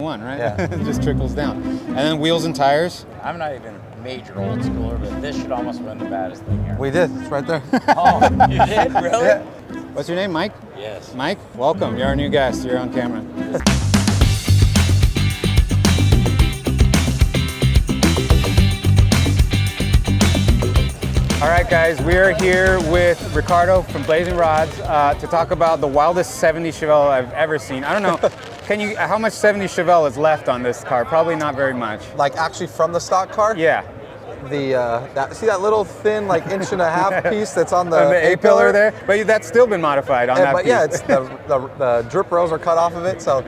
one, right? Yeah. It just trickles down. And then wheels and tires. I'm not even a major old schooler, but this should almost have been the baddest thing here. We did. It's right there. Oh, you did? Really? Yeah. What's your name, Mike? Yes. Mike, welcome. You're our new guest. You're on camera. All right, guys, we are here with Ricardo from BlazinRodz to talk about the wildest 70 Chevelle I've ever seen. I don't know, how much 70 Chevelle is left on this car? Probably not very much. Like actually from the stock car? Yeah. See that little thin, like inch and a half piece that's on the A-pillar there? But that's still been modified on that but piece. yeah, it's the drip rails are cut off of it, so.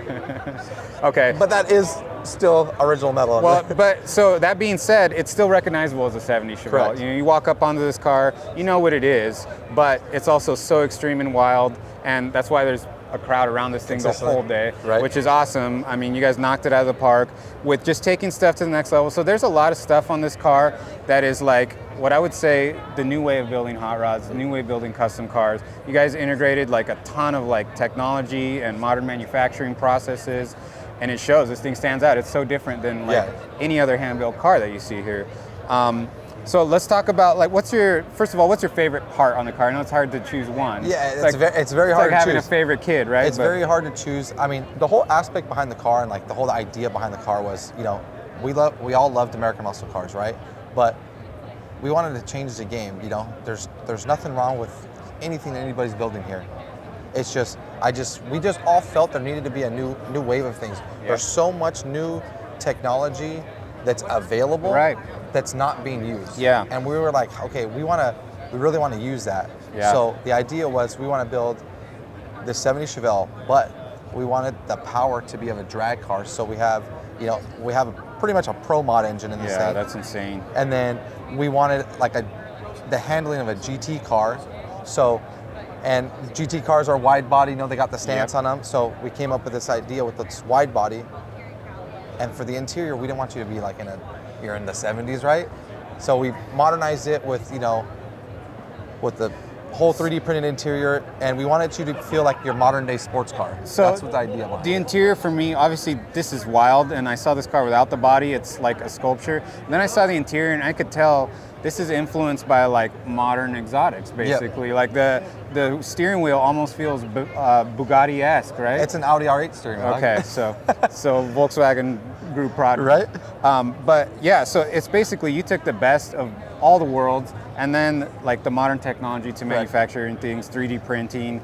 Okay. But that is still original metal. Well, but so that being said, it's still recognizable as a 70 Chevelle. Correct. You know, you walk up onto this car, you know what it is, but it's also so extreme and wild, and that's why there's a crowd around this thing the whole day, right. Which is awesome. I mean, you guys knocked it out of the park with just taking stuff to the next level. So there's a lot of stuff on this car that is like what I would say the new way of building hot rods, the new way of building custom cars. You guys integrated like a ton of like technology and modern manufacturing processes, and it shows. This thing stands out. It's so different than like any other hand-built car that you see here. So let's talk about like first of all, what's your favorite part on the car? I know it's hard to choose one. Yeah, it's very hard like to having choose. a favorite kid, right? It's very hard to choose. I mean, the whole aspect behind the car and like the whole idea behind the car was, you know, we all loved American muscle cars, right? But we wanted to change the game. You know, there's nothing wrong with anything that anybody's building here. It's just we just all felt there needed to be a new wave of things. Yeah. There's so much new technology that's available, right, that's not being used. Yeah. And we were like, okay, we really want to use that. Yeah. So the idea was we want to build the 70 Chevelle, but we wanted the power to be of a drag car. So we have pretty much a pro mod engine in this thing. Yeah, that's insane. And then we wanted like the handling of a GT car. So, and GT cars are wide body, you know, they got the stance on them. So we came up with this idea with this wide body. And for the interior, we didn't want you to be like you're in the 70s, right? So we modernized it with, you know, with the whole 3D printed interior, and we wanted you to feel like your modern day sports car. So that's what the idea was. The interior for me, obviously this is wild, and I saw this car without the body, it's like a sculpture. And then I saw the interior and I could tell this is influenced by like modern exotics, basically. Yep. Like the steering wheel almost feels Bugatti-esque, right? It's an Audi R8 steering wheel. Okay, so Volkswagen Group product. Right. But yeah, so it's basically you took the best of all the worlds and then like the modern technology to manufacturing things, 3D printing.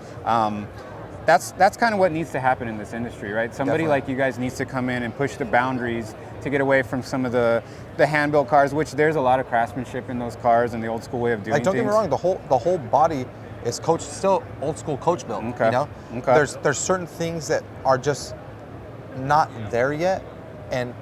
That's kind of what needs to happen in this industry, right? Somebody like you guys needs to come in and push the boundaries to get away from some of the hand-built cars, which there's a lot of craftsmanship in those cars and the old school way of doing things. Like, don't get me wrong, the whole body is still old school coach built. Okay. You know, okay. There's certain things that are just not there yet, and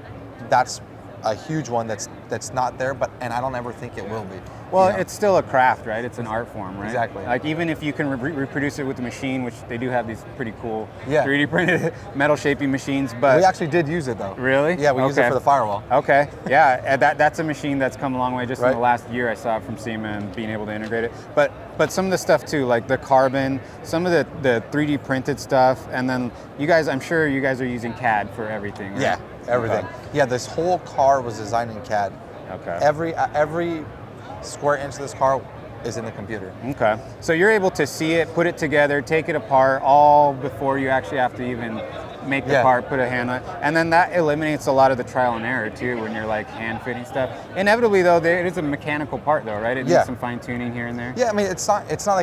that's a huge one that's not there. And I don't ever think it will be. Well, you know? It's still a craft, right? It's an art form, right? Exactly. Like even if you can reproduce it with the machine, which they do have these pretty cool 3D printed metal shaping machines, but... We actually did use it though. Really? Yeah, we used it for the firewall. Okay, yeah, that's a machine that's come a long way. Just in the last year I saw it from SEMA and being able to integrate it. But some of the stuff too, like the carbon, some of the 3D printed stuff, and then you guys, I'm sure you guys are using CAD for everything, right? Yeah, everything. Okay. Yeah, this whole car was designed in CAD. Okay. Every square inch of this car is in the computer. Okay. So you're able to see it, put it together, take it apart, all before you actually have to even make the part, put a hand on it. And then that eliminates a lot of the trial and error too when you're like hand fitting stuff. Inevitably though, it is a mechanical part though, right? It needs some fine tuning here and there. Yeah, I mean it's not like it's not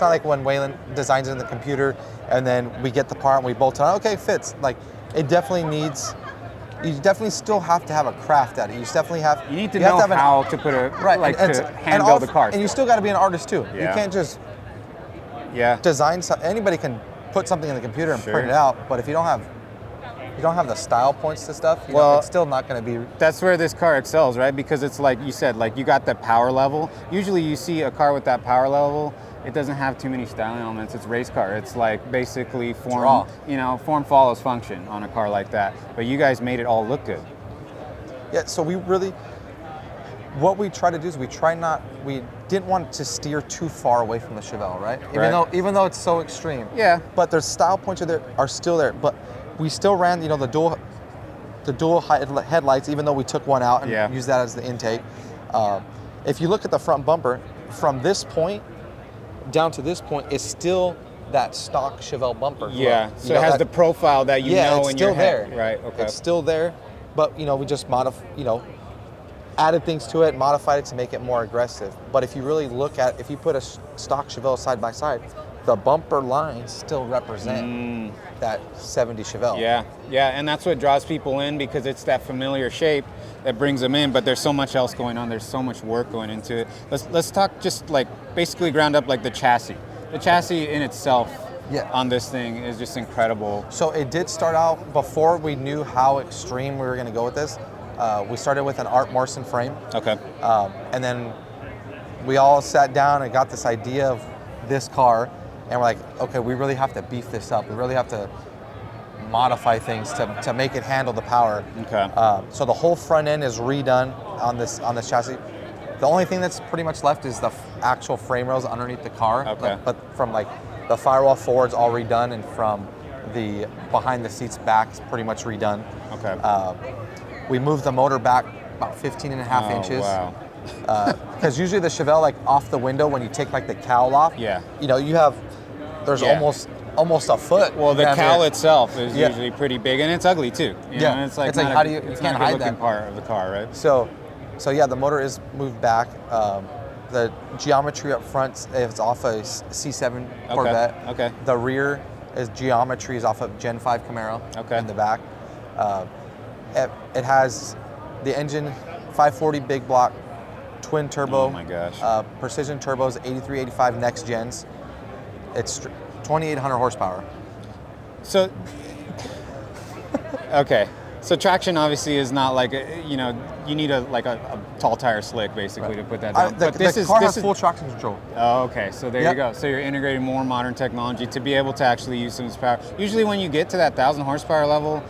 like when Waylon designs it in the computer and then we get the part and we bolt it on, okay, it fits. Like it definitely needs, you definitely still have to have a craft at it. You definitely have. You need to know how to put a to hand build a car. And you still got to be an artist too. Yeah. You can't just design something. Anybody can put something in the computer and print it out, but if you don't have the style points to stuff, you know, it's still not going to be. That's where this car excels, right? Because it's like you said, like you got the power level. Usually you see a car with that power level, it doesn't have too many styling elements. It's race car. It's like basically form, form follows function on a car like that. But you guys made it all look good. Yeah, so what we try to do is we didn't want to steer too far away from the Chevelle, right? Even though it's so extreme. Yeah. But their style points are still there. But we still ran, the dual the dual headlights, even though we took one out and Yeah. used that as the intake. If you look at the front bumper, from this point down to this point is still that stock Chevelle bumper. Yeah, look. so You it know, has that- the profile that you yeah, know it's in still your head. there. Right, okay. It's still there, but we just added things to it, modified it to make it more aggressive. But if you really look at, if you put a stock Chevelle side by side, the bumper lines still represent that 70 Chevelle. Yeah, yeah, and that's what draws people in because it's that familiar shape that brings them in, but there's so much else going on. There's so much work going into it. Let's talk just like basically ground up like the chassis. The chassis in itself on this thing is just incredible. So it did start out, before we knew how extreme we were gonna go with this, we started with an Morrison frame. Okay. And then we all sat down and got this idea of this car, and we're like, okay, we really have to beef this up. We really have to modify things to make it handle the power. Okay. So the whole front end is redone on this chassis. The only thing that's pretty much left is the actual frame rails underneath the car. Okay. But from like the firewall forward's all redone, and from the behind the seats back is pretty much redone. Okay. We moved the motor back about 15 and a half inches. Wow. Because usually the Chevelle, like off the window, when you take like the cowl off, Yeah. there's Yeah. almost a foot. Well, the down cowl here. itself is Yeah. usually pretty big, and it's ugly too. You Yeah. know? It's like It's like, not how a- do you it's can't not a hide good-looking that. part of the car, right? So yeah, the motor is moved back. The geometry up front is off a C7 Corvette. Okay. The rear geometry is off of Gen 5 Camaro. Okay. In the back, it has the engine 540 big block, twin turbo. Oh my gosh. Precision turbos, 83, 85 next gens. It's 2,800 horsepower. So, okay. So traction obviously is not like you need a tall tire slick basically to put that down. The car has full traction control. Oh, okay. So there you go. So you're integrating more modern technology to be able to actually use some of this power. Usually when you get to that 1,000 horsepower level,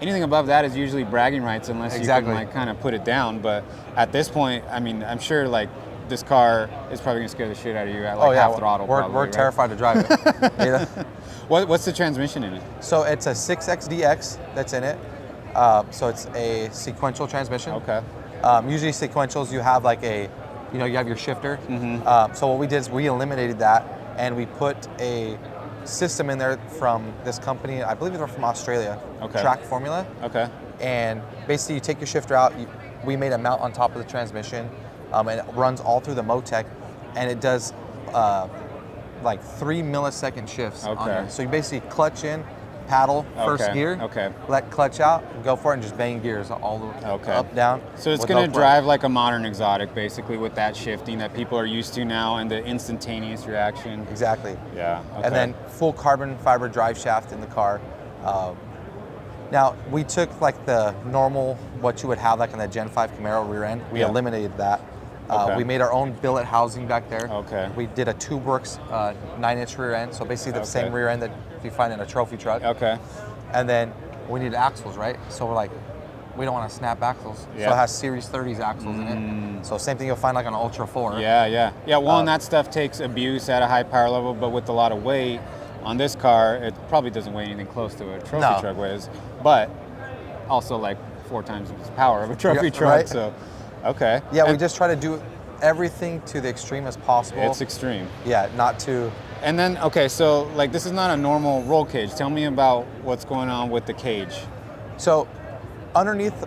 anything above that is usually bragging rights unless you can like kind of put it down. But at this point, I mean, I'm sure like this car is probably gonna scare the shit out of you at like half throttle. We're right? terrified to drive it. Yeah. What's the transmission in it? So it's a 6XDX that's in it. So it's a sequential transmission. Okay. Usually sequentials, you have like you have your shifter. So what we did is we eliminated that, and we put a system in there from this company. I believe they're from Australia. Okay. Track Formula. Okay. And basically, you take your shifter out. We made a mount on top of the transmission, and it runs all through the Motec, and it does like 3 millisecond shifts. Okay. On there. So you basically clutch in, paddle first gear, let clutch out, go for it, and just bang gears all the way up, down. So it's with going no to clutch. drive like a modern exotic, basically, with that shifting that people are used to now and the instantaneous reaction. Exactly. Yeah. Okay. And then full carbon fiber drive shaft in the car. Now we took like the normal, what you would have like in the Gen 5 Camaro rear end. We eliminated that. We made our own billet housing back there. Okay. We did a TubeWorks 9-inch rear end, so basically the same rear end that you find in a trophy truck. Okay. And then we needed axles, right? So we're like, we don't want to snap axles. Yeah. So it has Series 30s axles in it. So same thing you'll find like on an Ultra 4. Yeah. Well, and that stuff takes abuse at a high power level, but with a lot of weight on this car, it probably doesn't weigh anything close to what a trophy truck weighs, but also like 4 times the power of a trophy truck. Right. So, okay. Yeah, we just try to do everything to the extreme as possible. It's extreme. Yeah, not too. And then, okay, so like this is not a normal roll cage. Tell me about what's going on with the cage. So underneath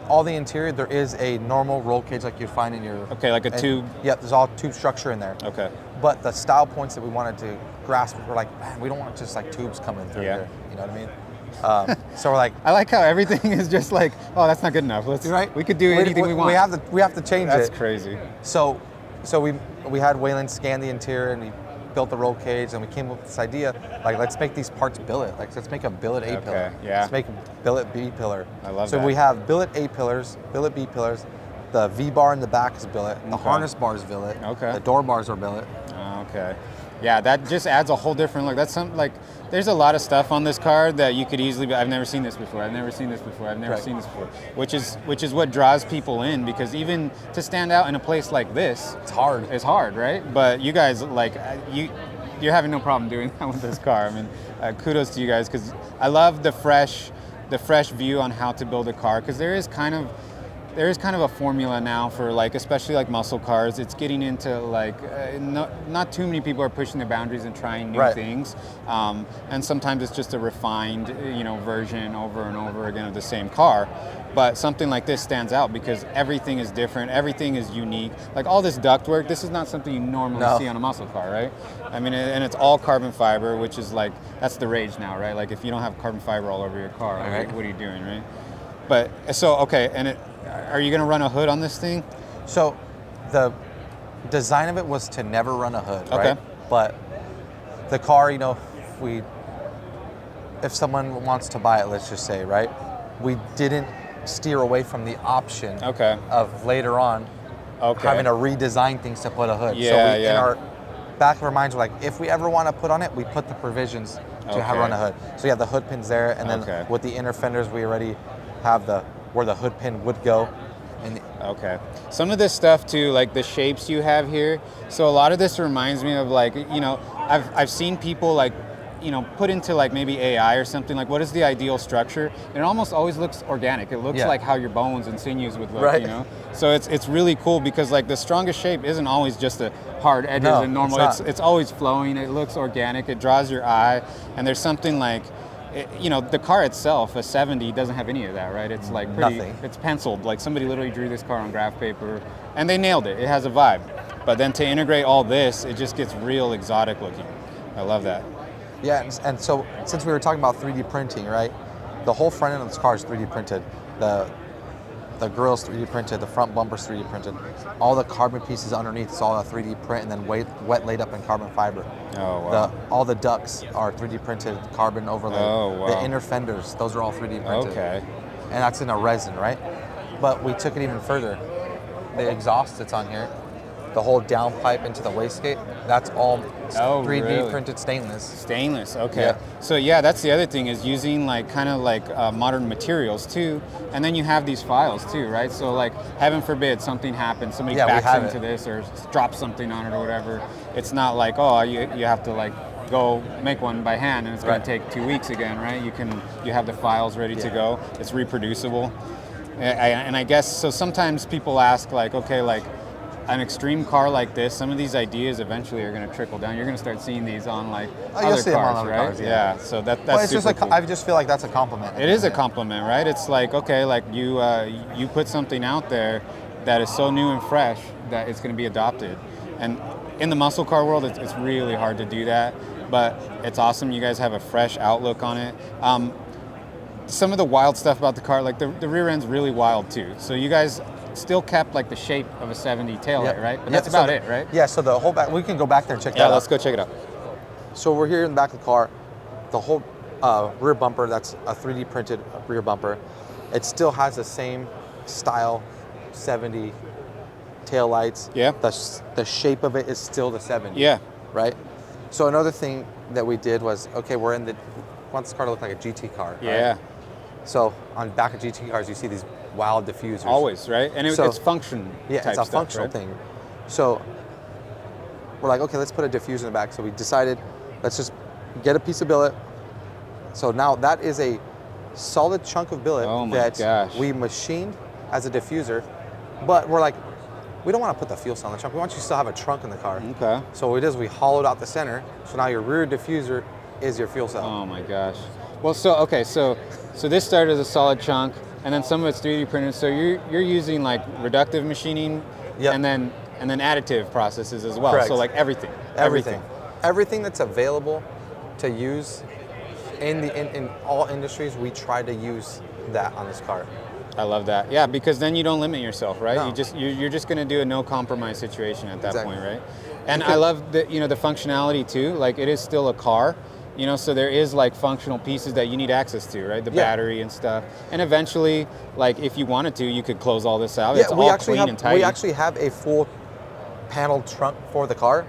all the interior, there is a normal roll cage like you'd find in your... Okay, like a tube? Yeah, there's all tube structure in there. Okay. But the style points that we wanted to grasp were like, man, we don't want just like tubes coming through here. You know what I mean? So we're like... I like how everything is just like, oh, that's not good enough. We could do anything we want. We have to change That's it. That's crazy. So we had Waylon scan the interior, and he built the roll cage, and we came up with this idea, like, let's make these parts billet. Like, let's make a billet A pillar. Yeah. Let's make a billet B pillar. I love that. So we have billet A pillars, billet B pillars. The V bar in the back is billet. The harness bar is billet. Okay. The door bars are billet. Okay. Yeah, that just adds a whole different look. That's something like, there's a lot of stuff on this car that you could easily be, I've never seen this before, I've never seen this before, I've never seen this before. Which is what draws people in, because even to stand out in a place like this, it's hard. It's hard, right? But you guys, like, you're having no problem doing that with this car. I mean, kudos to you guys, because I love the fresh the fresh view on how to build a car, because there is kind of a formula now for like, especially like muscle cars. It's getting into like, not too many people are pushing the boundaries and trying new things. And sometimes it's just a refined, version over and over again of the same car. But something like this stands out because everything is different, everything is unique. Like all this ductwork, this is not something you normally see on a muscle car, right? I mean, and it's all carbon fiber, which is like, that's the rage now, right? Like if you don't have carbon fiber all over your car, what are you doing, right? But so, okay, and are you gonna run a hood on this thing? So the design of it was to never run a hood, right? But the car, if someone wants to buy it, let's just say, right? We didn't steer away from the option of later on having to redesign things to put a hood. In our back of our minds, we're like, if we ever want to put on it, we put the provisions to have run a hood. So you have the hood pins there, and then with the inner fenders, we already have where the hood pin would go. And some of this stuff too, like the shapes you have here. So a lot of this reminds me of like, I've seen people like, put into like maybe AI or something, like what is the ideal structure? And it almost always looks organic. It looks like how your bones and sinews would look, So it's really cool because like the strongest shape isn't always just the hard edges and normal. It's always flowing. It looks organic. It draws your eye. And there's something like, the car itself, a 70, doesn't have any of that, right? It's like pretty, it's penciled. Like somebody literally drew this car on graph paper and they nailed it. It has a vibe. But then to integrate all this, it just gets real exotic looking. I love that. Yeah, and so since we were talking about 3D printing, right? The whole front end of this car is 3D printed. The grill's 3D printed, the front bumper's 3D printed. All the carbon pieces underneath is all a 3D print and then wet laid up in carbon fiber. Oh, wow. All the ducts are 3D printed, carbon overlay. Oh, wow. The inner fenders, those are all 3D printed. Okay. And that's in a resin, right? But we took it even further. The exhaust that's on here, the whole downpipe into the wastegate, that's all 3D printed stainless. Stainless, okay. So yeah, that's the other thing is using like kind of like modern materials too, and then you have these files too, right? So like, heaven forbid something happens, somebody backs into this or drops something on it or whatever. It's not like, you have to like go make one by hand and it's going to take 2 weeks again, right? You have the files ready to go. It's reproducible, and I guess so. Sometimes people ask like, okay, like, an extreme car like this, some of these ideas eventually are going to trickle down. You're going to start seeing these on like other cars, right? Cars, yeah. So that's it's super just like cool. I just feel like that's a compliment. It is a compliment, right? It's like, okay, like you put something out there that is so new and fresh that it's going to be adopted. And in the muscle car world, it's really hard to do that. But it's awesome. You guys have a fresh outlook on it. Some of the wild stuff about the car, like the rear end's really wild too. So you guys still kept like the shape of a 70 taillight, right? But that's about it, right? Yeah, so the whole back, we can go back there and check that out. Yeah, let's go check it out. So we're here in the back of the car. The whole rear bumper, that's a 3D printed rear bumper. It still has the same style 70 taillights. Yeah. The shape of it is still the 70. Yeah. Right? So another thing that we did was, okay, we want this car to look like a GT car. Yeah. Right? So on the back of GT cars, you see these wild diffusers. Always, right? And it's function. Yeah, type it's a stuff, functional right? thing. So we're like, okay, let's put a diffuser in the back. So we decided, let's just get a piece of billet. So now that is a solid chunk of billet we machined as a diffuser. But we're like, we don't want to put the fuel cell in the trunk. We want you to still have a trunk in the car. Okay. So what we did is we hollowed out the center. So now your rear diffuser is your fuel cell. Oh my gosh. Well, so this started as a solid chunk, and then some of it's 3D printed. So you're using like reductive machining, and then additive processes as well. Correct. So like everything that's available to use in all industries, we try to use that on this car. I love that. Yeah, because then you don't limit yourself, right? No. You're just going to do a no compromise situation at that point, right? And I love the the functionality too. Like it is still a car. So there is like functional pieces that you need access to, right? The battery and stuff. And eventually, like if you wanted to, you could close all this out. Yeah, it's all clean and tidy. We actually have a full paneled trunk for the car,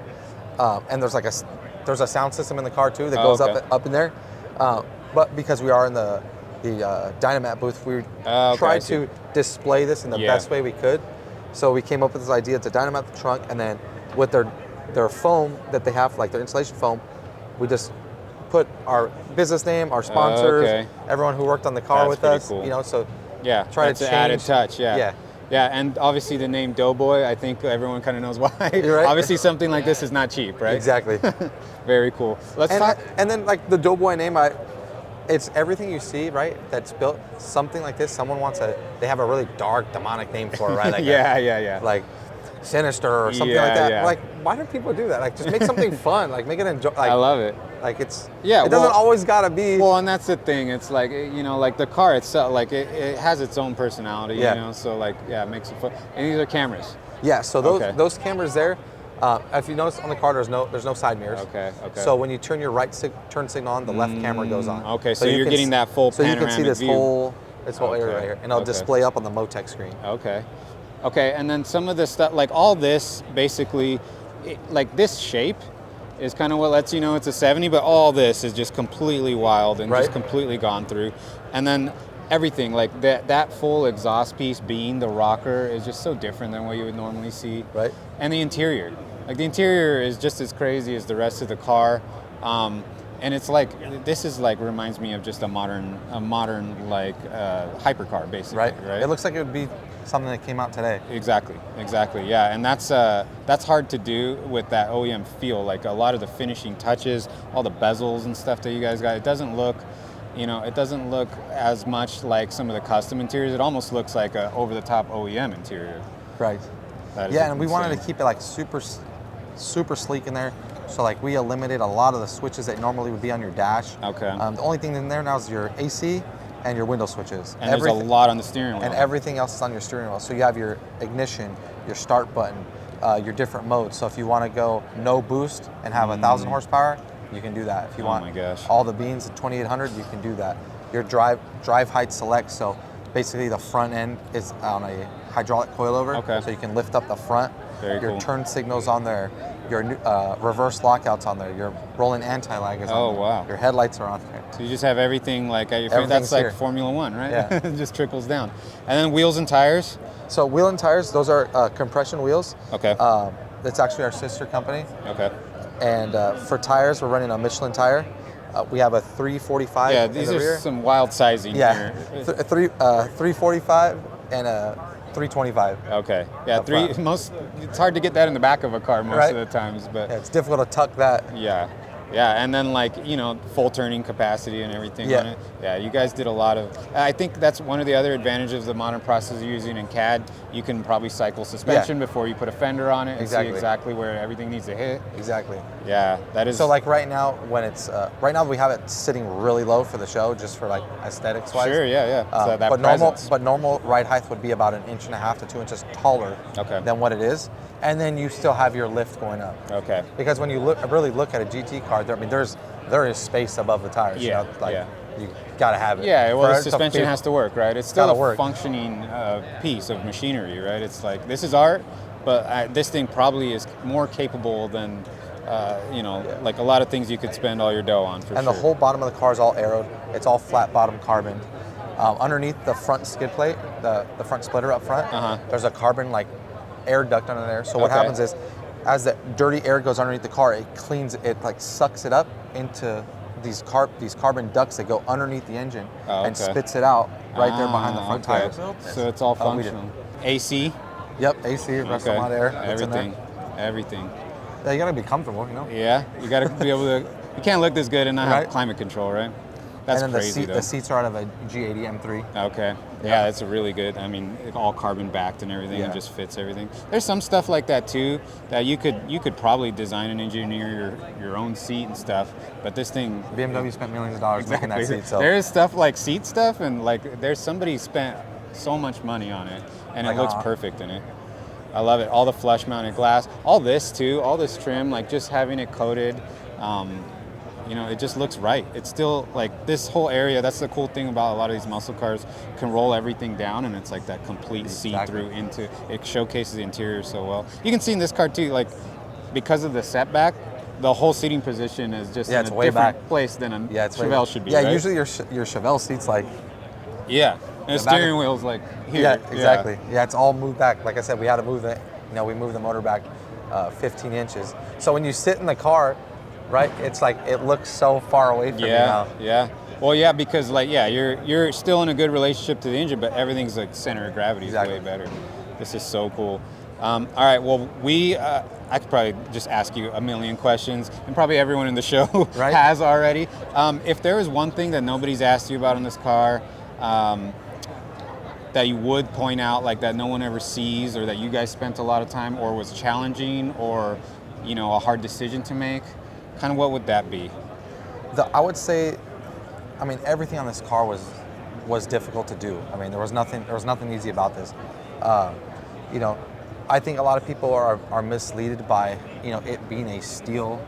and there's a sound system in the car too that goes up in there. But because we are in the Dynamat booth, we tried to display this in the best way we could. So we came up with this idea to Dynamat the trunk, and then with their foam that they have, like their insulation foam, we just put our business name, our sponsors, okay. everyone who worked on the car That's with pretty us. cool. You know, so Yeah, try that's to an change. added touch. Yeah. Yeah. Yeah, and obviously the name Doughboy, I think everyone kind of knows why. Right. Obviously something like this is not cheap, right? Exactly. Very cool. Let's talk. And then like the Doughboy name, it's everything you see, right? That's built something like this. Someone they have a really dark, demonic name for it, right? Like yeah. like Sinister or something like that. Like, why do people do that? Like, just make something fun. Like, make it enjoy. Like, I love it. Like, it well, doesn't always gotta be. Well, and that's the thing. It's like, you know, like the car itself, like it has its own personality, Yeah. you know. So like, yeah, it makes it fun. And these are cameras. Yeah. So those cameras there, if you notice on the car, there's no side mirrors. Okay. So when you turn your turn signal on, the left camera goes on. Okay. So you're getting that full panoramic So you can see this view. whole area right here, and it'll display up on the Motec screen. Okay, and then some of the stuff, like all this, basically, like this shape is kind of what lets you know it's a 70, but all this is just completely wild and just completely gone through. And then everything, like that full exhaust piece being the rocker is just so different than what you would normally see. Right. And the interior. Like the interior is just as crazy as the rest of the car. And it's like, this is like, reminds me of just a modern like hypercar, basically, right? It looks like it would be something that came out today. Exactly, yeah, and that's hard to do with that OEM feel. Like a lot of the finishing touches, all the bezels and stuff that you guys got, it doesn't look as much like some of the custom interiors. It almost looks like a over-the-top OEM interior. Right. Yeah, and we wanted to keep it like super sleek in there. So like we eliminated a lot of the switches that normally would be on your dash. Okay. The only thing in there now is your AC and your window switches. And there's a lot on the steering wheel. And everything else is on your steering wheel. So you have your ignition, your start button, your different modes. So if you want to go no boost and have 1,000 horsepower, you can do that. If you want all the beans at 2,800, you can do that. Your drive height select. So basically the front end is on a hydraulic coilover. Okay. So you can lift up the front. Very your cool. turn signals on there. Your reverse lockouts on there. Your rolling anti-lag is on there. Oh, wow. Your headlights are on there. So you just have everything like at your feet. Everything's That's like here. Formula One, right? Yeah. It just trickles down. And then wheels and tires. So wheel and tires, those are compression wheels. Okay. That's actually our sister company. Okay. And for tires, we're running a Michelin tire. We have a 345 Yeah, in these the are rear. some wild sizing Yeah, here. 345 and a 325. Okay. Yeah, front. it's hard to get that in the back of a car most of the times, but Yeah, it's difficult to tuck that. yeah. Yeah, and then like, you know, full turning capacity and everything on it. Yeah, you guys did a lot of, I think that's one of the other advantages of the modern processor you're using in CAD. You can probably cycle suspension before you put a fender on it and see exactly where everything needs to hit. Exactly. Yeah, that is. So like right now, when it's, right now we have it sitting really low for the show, just for like aesthetics wise. Sure, yeah. So that but normal ride height would be about 1.5 inches to 2 inches taller than what it is. And then you still have your lift going up. Okay. Because when you really look at a GT car, there is space above the tires. Yeah, you know, like you gotta have it. Yeah, well, the suspension has to work, right? It's still a functioning piece of machinery, right? It's like, this is art, but this thing probably is more capable than, like a lot of things you could spend all your dough on, for sure. And the whole bottom of the car is all aeroed. It's all flat bottom carbon. Underneath the front skid plate, the front splitter up front, there's a carbon like air duct under there. So what happens is, as the dirty air goes underneath the car, it cleans it, like sucks it up into these carbon ducts that go underneath the engine and spits it out right there behind the front tires. So it's all functional. AC. Yep, AC, RestoMods air. Everything. Yeah, you gotta be comfortable, you know. Yeah, you gotta be able to. You can't look this good and not have climate control, right? That's and then crazy, the seats are out of a G80 M3. Okay. Yeah, that's a really good. I mean, all carbon backed and everything. It just fits everything. There's some stuff like that too that you could probably design and engineer your own seat and stuff. But this thing, BMW spent millions of dollars making that seat. So there is stuff like seat stuff, and like there's somebody spent so much money on it, and it looks perfect in it. I love it. All the flush mounted glass, all this too, all this trim, like just having it coated. It just looks right. It's still like this whole area. That's the cool thing about a lot of these muscle cars. Can roll everything down, and it's like that complete see-through into. It showcases the interior so well. You can see in this car too, like because of the setback, the whole seating position is just in a different place than a Chevelle should be. Yeah, right? usually your Chevelle seat's like. Yeah, and the steering wheel's like here. Yeah, exactly. Yeah, it's all moved back. Like I said, we had to move it. We moved the motor back 15 inches. So when you sit in the car, right? It's like it looks so far away from you now. Yeah. Well, yeah, because like, yeah, you're still in a good relationship to the engine, but everything's like center of gravity is way better. This is so cool. All right, well, I could probably just ask you a million questions, and probably everyone in the show has already. If there is one thing that nobody's asked you about in this car, that you would point out, like that no one ever sees, or that you guys spent a lot of time, or was challenging, or a hard decision to make, kind of what would that be? I would say, I mean, everything on this car was difficult to do. I mean, there was nothing easy about this. I think a lot of people are misleaded by it being a steel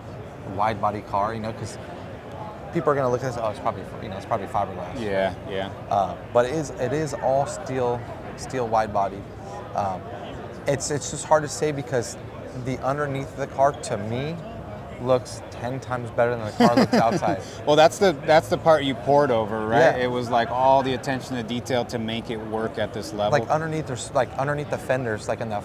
wide body car, because people are going to look at this, oh, it's probably fiberglass. Yeah. But it is all steel wide body. It's just hard to say because the underneath of the car, to me, looks 10 times better than the car looks outside. Well, that's the part you poured over, right? Yeah. It was like all the attention to detail to make it work at this level. Like underneath the fenders, like on the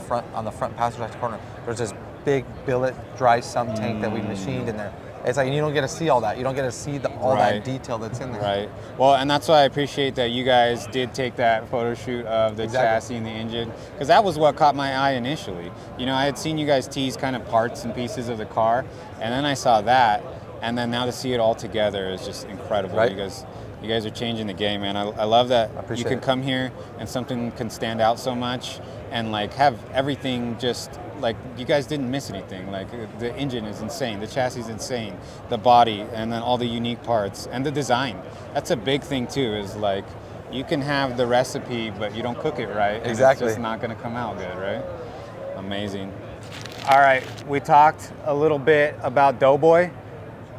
front passenger side corner, there's this big billet dry sump tank that we machined in there. It's like, and you don't get to see all that. You don't get to see all that detail that's in there. Right. Well, and that's why I appreciate that you guys did take that photo shoot of the chassis and the engine, because that was what caught my eye initially. I had seen you guys tease kind of parts and pieces of the car, and then I saw that, and then now to see it all together is just incredible. Right. You guys are changing the game, man. I love that you can come here and something can stand out so much, and like have everything just like you guys didn't miss anything. Like the engine is insane, the chassis is insane, the body, and then all the unique parts and the design. That's a big thing too. Is like you can have the recipe, but you don't cook it right. And exactly. It's just not going to come out good, right? Amazing. All right, we talked a little bit about Doughboy.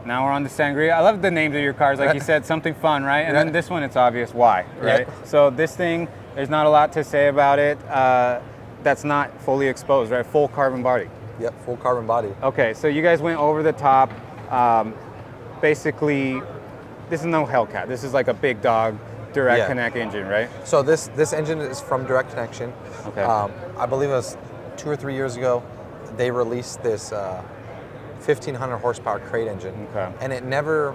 Now we're on to Sangria. I love the names of your cars, like you said, something fun, right? And then this one, it's obvious why, right? So this thing, there's not a lot to say about it. That's not fully exposed, right? Full carbon body. Yep, full carbon body. Okay, so you guys went over the top. Basically, this is no Hellcat. This is like a big dog direct connect engine, right? So this engine is from Direct Connection. Okay. I believe it was 2 or 3 years ago, they released this 1,500 horsepower crate engine, and it never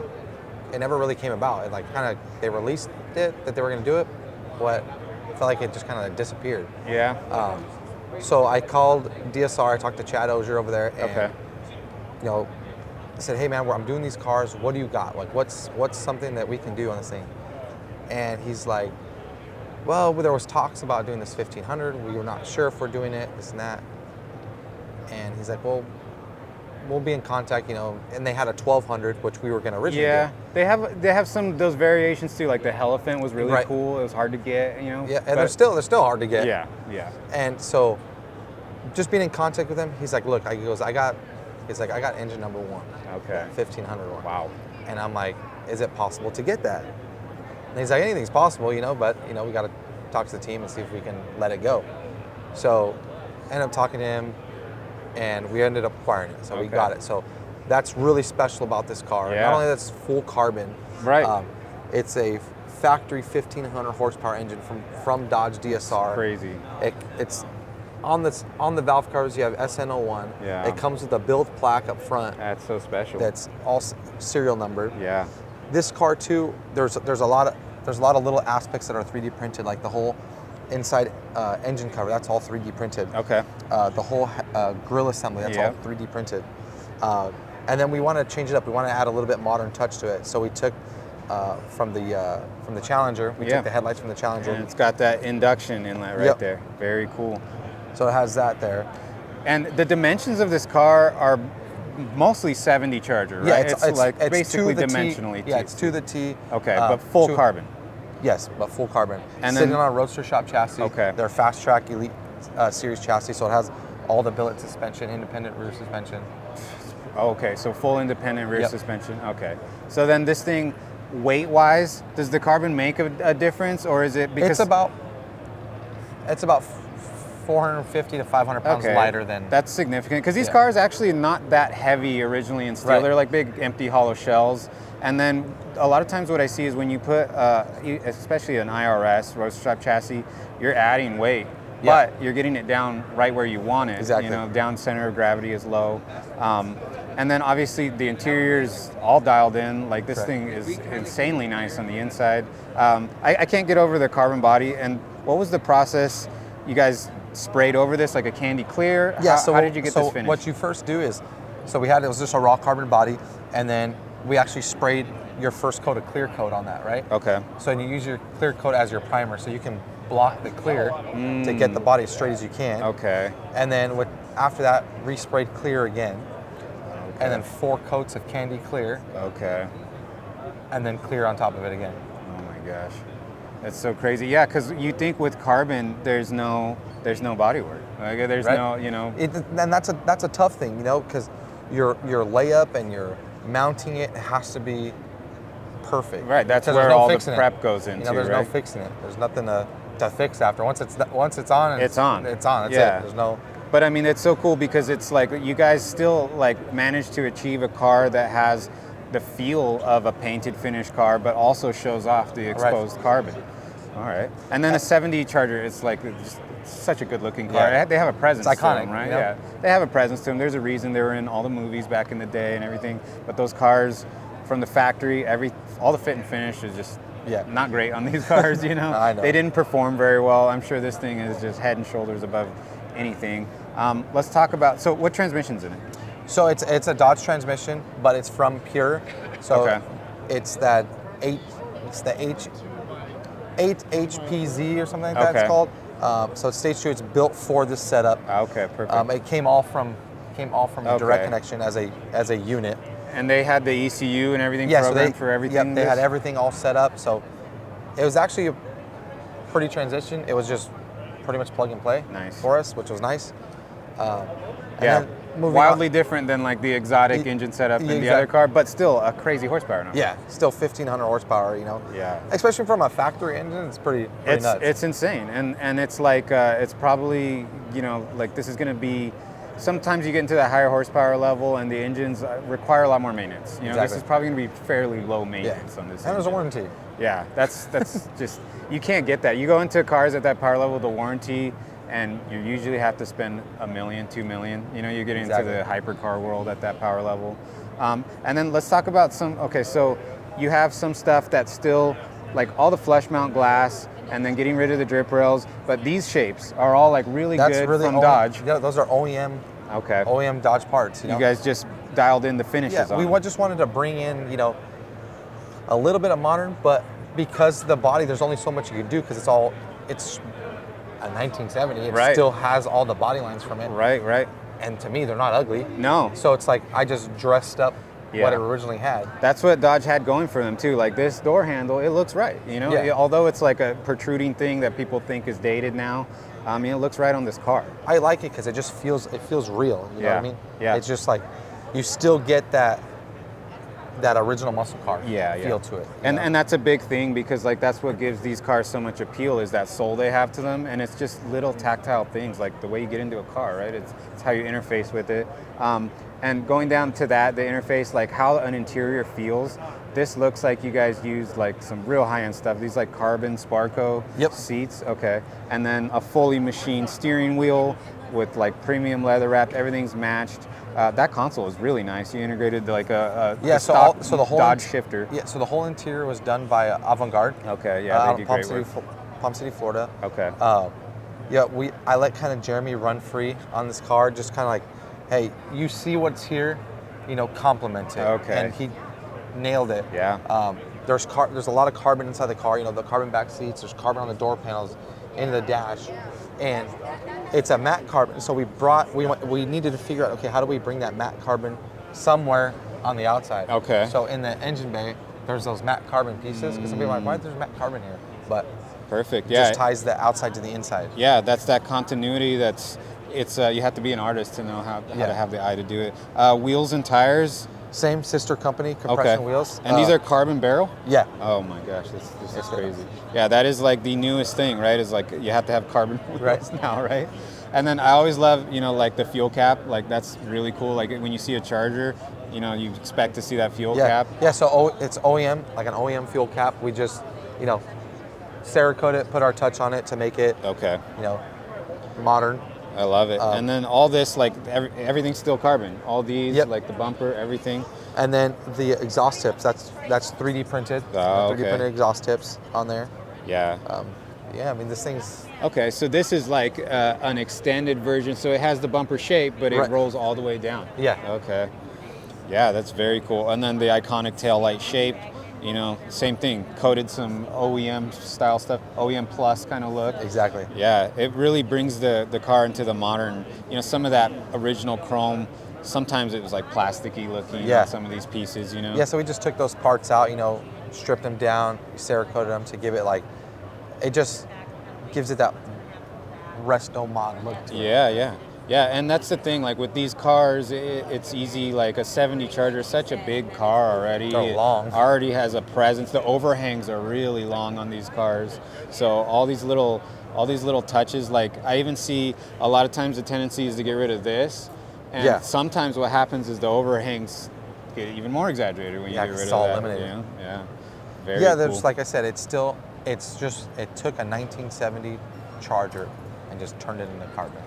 really came about. It they released it that they were going to do it, but I felt like it just kind of disappeared. Yeah. So I called DSR. I talked to Chad Ozier over there, and I said, "Hey man, I'm doing these cars. What do you got? Like, what's something that we can do on this thing?" And he's like, "Well, there was talks about doing this 1,500. We were not sure if we're doing it, this and that." And he's like, "Well, we'll be in contact, and they had a 1,200, which we were going to originally do. They have some of those variations too, like the Elephant was really cool. It was hard to get, Yeah, and they're still hard to get. Yeah. And so, just being in contact with him, he's like, "Look," I got engine number 1. Okay. 1,500 one. Wow. And I'm like, "Is it possible to get that?" And he's like, "Anything's possible, but we got to talk to the team and see if we can let it go." So, I ended up talking to him, and we ended up acquiring it. So we got it. So that's really special about this car. Yeah. Not only that's full carbon, right? It's a factory 1,500 horsepower engine from Dodge DSR. Crazy. It's on the valve covers. You have SN01. Yeah. It comes with a build plaque up front. That's so special. That's all serial numbered. Yeah. This car too. There's a lot of little aspects that are 3D printed, like the whole inside engine cover, that's all 3D printed. Okay. The whole grill assembly, that's all 3D printed. And then we want to change it up. We want to add a little bit modern touch to it. So we took from the Challenger. We took the headlights from the Challenger. And it's got that induction inlet right there. Very cool. So it has that there. And the dimensions of this car are mostly 70 Charger, right? Yeah, it's basically dimensionally. Yeah, it's to the T. Okay, but full carbon. Yes, but full carbon. And sitting then, on a Roadster Shop chassis. Okay. They're Fast Track Elite Series chassis, so it has all the billet suspension, independent rear suspension. Okay, so full independent rear suspension. Okay. So then this thing, weight-wise, does the carbon make a difference, or is it because it's about 450 to 500 pounds lighter than. That's significant because these cars actually not that heavy originally in steel. They're like big empty hollow shells. And then a lot of times what I see is when you put, especially an IRS, Roadster Shop chassis, you're adding weight, but you're getting it down right where you want it. Exactly. Down center of gravity is low. And then obviously the interior's all dialed in. Like this Correct. thing is insanely nice on the inside. I can't get over the carbon body. And what was the process? You guys sprayed over this like a candy clear? Yeah. How did you get this So finished? what you first do is, so it was just a raw carbon body, and then we actually sprayed your first coat of clear coat on that, right? Okay. So you use your clear coat as your primer, so you can block the clear to get the body as straight as you can. Okay. And then after that, resprayed clear again, and then 4 coats of candy clear, Okay. and then clear on top of it again. Oh my gosh. That's so crazy. Yeah, because you think with carbon, there's no body work. Like there's Right. no, you know. And that's a tough thing, you know, because your layup and your mounting it has to be perfect. Right, that's Because where there's no all the fixing it. prep goes into, You know, there's right? no fixing it. There's nothing to fix after. Once it's on. It's on. It's on. That's Yeah. it. There's no. But I mean, it's so cool because it's like you guys still like managed to achieve a car that has the feel of a painted finished car, but also shows off the exposed carbon. All right. And then a 70 Charger, it's like just such a good looking car. Yeah. They have a presence It's iconic, to them, right? you know? Yeah. They have a presence to them. There's a reason they were in all the movies back in the day and everything. But those cars from the factory, all the fit and finish is just not great on these cars, you know? I know. They didn't perform very well. I'm sure this thing is just head and shoulders above anything. Let's talk about, so what transmission's in it? So it's a Dodge transmission, but it's from Pure. So Okay. it's the 8 HPZ or something like that Okay. it's called. So it states to it's built for this setup. Okay, perfect. It came all from Okay. direct connection as a unit. And they had the ECU and everything Yeah, so programmed for everything? Yep, they had everything all set up. So it was actually a pretty transition. It was just pretty much plug and play Nice. for us, which was nice. And Yeah, then moving wildly on- different than like the exotic Y- engine setup in the exact- other car, but still a crazy horsepower number. Yeah, still 1,500 horsepower. You know. Yeah. Especially from a factory engine, it's pretty It's nuts. it's insane, and it's like it's probably, you know, like this is going to be. Sometimes you get into that higher horsepower level, and the engines require a lot more maintenance. You know, this Exactly. is probably going to be fairly low maintenance on this. And there's a engine. warranty. Yeah, that's just you can't get that. You go into cars at that power level, the warranty, and you usually have to spend $1 million, $2 million. You know, you get into Exactly. the hypercar world at that power level. And then let's talk about some. Okay, so you have some stuff that's still like all the flush mount glass, and then getting rid of the drip rails. But these shapes are all like really That's good really from Dodge. Yeah, those are OEM Okay, Dodge parts. You know? you guys just dialed in the finishes Yeah, on we them. just wanted to bring in, you know, a little bit of modern, but because the body, there's only so much you can do because it's a 1970. It Right. still has all the body lines from it. Right, right. And to me, they're not ugly. No. So it's like I just dressed up Yeah. what it originally had. That's what Dodge had going for them too. Like this door handle, it looks right. You know, Yeah. although it's like a protruding thing that people think is dated now, I mean, it looks right on this car. I like it because it just feels real. You know what Yeah. I mean? Yeah. It's just like you still get that original muscle car feel to it. you And know? and that's a big thing because like that's what gives these cars so much appeal is that soul they have to them, and it's just little tactile things like the way you get into a car, right? It's how you interface with it. And going down to that, the interface, like how an interior feels. This looks like you guys used like some real high-end stuff. These like carbon Sparco Yep. seats, okay, and then a fully machined steering wheel with like premium leather wrapped. Everything's matched. That console is really nice. You integrated like a Yeah, the so stock so the whole Dodge shifter. Yeah, so the whole interior was done by Avangard. Okay, yeah, out they of do Palm great City, work. Palm City, Florida. Okay. Yeah, I let kind of Jeremy run free on this car, just kind of like, hey, you see what's here, you know, compliment it. Okay. And he nailed it. Yeah. There's a lot of carbon inside the car. You know, the carbon back seats. There's carbon on the door panels, in the dash, and it's a matte carbon. So we needed to figure out, okay, how do we bring that matte carbon somewhere on the outside? Okay. So in the engine bay, there's those matte carbon pieces. Because some people are like, why is there matte carbon here? But Perfect. it Yeah. just ties the outside to the inside. Yeah, that's that continuity. It's you have to be an artist to know how Yeah. to have the eye to do it. Wheels and tires. Same sister company, compression wheels. And these are carbon barrel? Yeah. Oh my gosh, this is crazy. Yeah, that is like the newest thing, right? Is like you have to have carbon wheels Right. now, right? And then I always love, you know, like the fuel cap. Like that's really cool. Like when you see a Charger, you know, you expect to see that fuel cap. Yeah, so it's OEM, like an OEM fuel cap. We just, you know, Cerakote it, put our touch on it to make it, Okay. you know, modern. I love it. And then all this, like everything's still carbon. All these, Yep. like the bumper, everything. And then the exhaust tips, that's 3D printed. Oh, 3D printed exhaust tips on there. Yeah. Yeah, I mean, this thing's... Okay, so this is like an extended version. So it has the bumper shape, but it Right. rolls all the way down. Yeah. Okay. Yeah, that's very cool. And then the iconic tail light shape, you know, same thing. Coated some OEM style stuff, OEM plus kind of look. Exactly. Yeah, it really brings the car into the modern, you know, some of that original chrome, sometimes it was like plasticky looking, Yeah. some of these pieces, you know? Yeah, so we just took those parts out, you know, stripped them down, Cerakoted them to give it like, it just gives it that RestoMod look to it. Yeah. Yeah, and that's the thing, like with these cars, it's easy, like a 70 Charger, such a big car already. They're long. It already has a presence. The overhangs are really long on these cars. So all these little touches, like I even see a lot of times the tendency is to get rid of this. And Yeah. sometimes what happens is the overhangs get even more exaggerated when you Yeah, get 'cause rid it's of all that. eliminated. You know? Yeah. Very Yeah, cool. there's, like I said, it took a 1970 Charger and just turned it into carbon.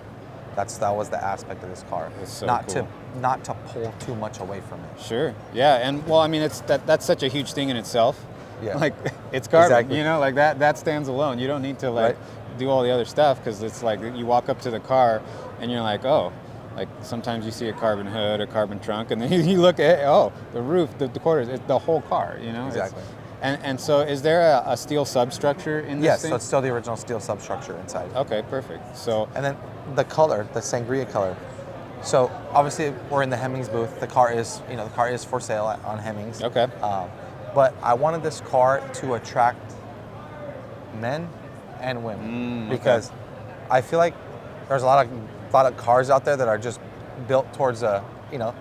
That was the aspect of this car. That's so not cool. not to pull too much away from it. Sure. Yeah, and well, I mean, that's such a huge thing in itself. Yeah. Like it's carbon, Exactly. you know, like that stands alone. You don't need to like Right. do all the other stuff because it's like you walk up to the car and you're like, oh, like sometimes you see a carbon hood or carbon trunk, and then you look at the roof, the quarters, it's the whole car, you know. Exactly. And so, is there a steel substructure in this Yes, thing? so it's still the original steel substructure inside. Okay, perfect. So And then the color, the Sangria color. So obviously we're in the Hemmings booth. The car is for sale on Hemmings. okay, But I wanted this car to attract men and women because I feel like there's a lot of cars out there that are just built towards a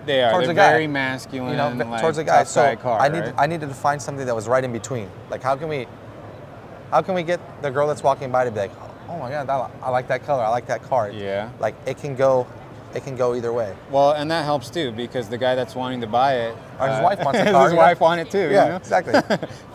they are. towards They're a guy. very masculine, like, Towards a guy. tough So guy car, right? I needed to find something that was right in between. Like how can we get the girl that's walking by to be like, oh my God, I like that color. I like that car. Yeah. Like it can go either way. Well, and that helps too because the guy that's wanting to buy it, Or his wife wants the car. his wife want it too. Yeah, you know? exactly.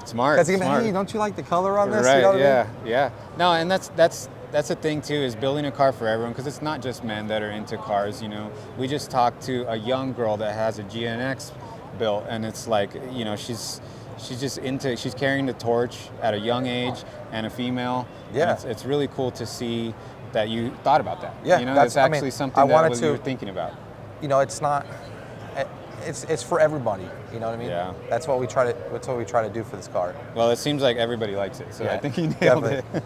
Smart. Because even, smart. hey, don't you like the color on this? Right. You know what I mean? Yeah. No, and that's the thing too is building a car for everyone because it's not just men that are into cars. You know, we just talked to a young girl that has a GNX built, and it's like she's she's carrying the torch at a young age and a female. Yeah. And it's really cool to see that you thought about that. Yeah, You know, that's- it's I mean, actually I something wanted that you were to- thinking about. It's not. It's for everybody. You know what I mean? Yeah. That's what we try to do for this car. Well, it seems like everybody likes it, so I Yeah, think you nailed definitely. it.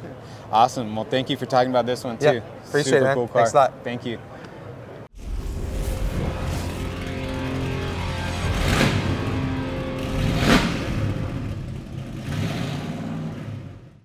Awesome. Well, thank you for talking about this one too. Yeah, appreciate it, Super man. cool car. Thanks a lot. Thank you.